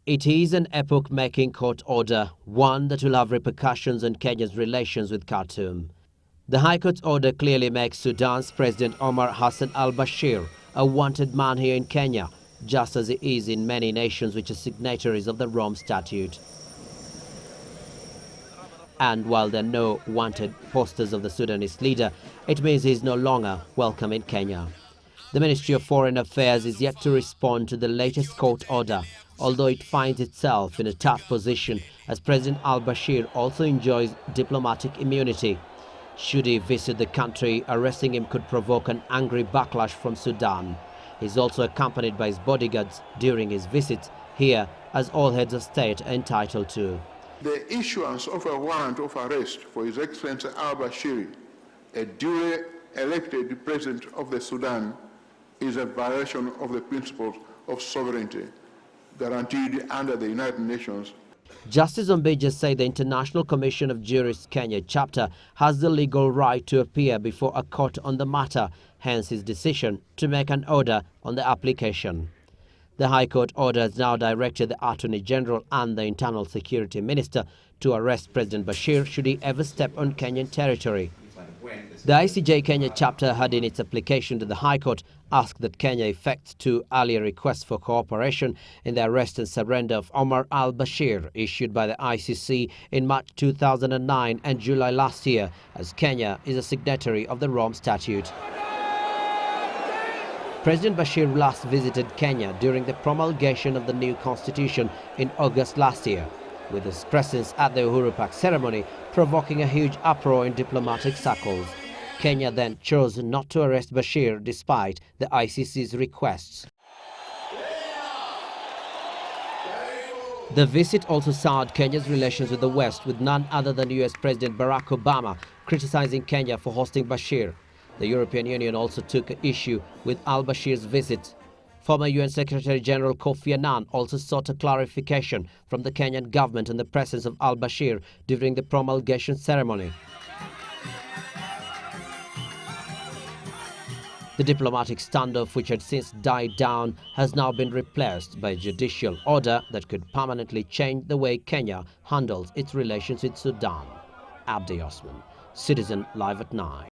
It is an epoch-making court order, one that will have repercussions on Kenya's relations with Khartoum. The High Court's order clearly makes Sudan's President Omar Hassan al-Bashir a wanted man here in Kenya, just as he is in many nations which are signatories of the Rome Statute. And while there are no wanted posters of the Sudanese leader, it means he is no longer welcome in Kenya. The Ministry of Foreign Affairs is yet to respond to the latest court order, although it finds itself in a tough position as President al-Bashir also enjoys diplomatic immunity. Should he visit the country, arresting him could provoke an angry backlash from Sudan. He is also accompanied by his bodyguards during his visits here, as all heads of state are entitled to. The issuance of a warrant of arrest for His Excellency al-Bashir, a duly elected President of the Sudan, is a violation of the principles of sovereignty guaranteed under the United Nations. Justice Ombija said the International Commission of Jurists Kenya chapter has the legal right to appear before a court on the matter, hence his decision to make an order on the application. The High Court order has now directed the Attorney General and the Internal Security Minister to arrest President Bashir should he ever step on Kenyan territory. The ICJ Kenya chapter had in its application to the High Court asked that Kenya effect two earlier requests for cooperation in the arrest and surrender of Omar al-Bashir issued by the ICC in March 2009 and July last year, as Kenya is a signatory of the Rome Statute. President Bashir last visited Kenya during the promulgation of the new constitution in August last year, with his presence at the Uhuru Park ceremony provoking a huge uproar in diplomatic circles. Kenya then chose not to arrest Bashir despite the ICC's requests. The visit also soured Kenya's relations with the West, with none other than US President Barack Obama criticizing Kenya for hosting Bashir. The European Union also took issue with al-Bashir's visit. Former UN Secretary General Kofi Annan also sought a clarification from the Kenyan government on the presence of al-Bashir during the promulgation ceremony. The diplomatic standoff, which had since died down, has now been replaced by a judicial order that could permanently change the way Kenya handles its relations with Sudan. Abdi Osman, Citizen Live at 9.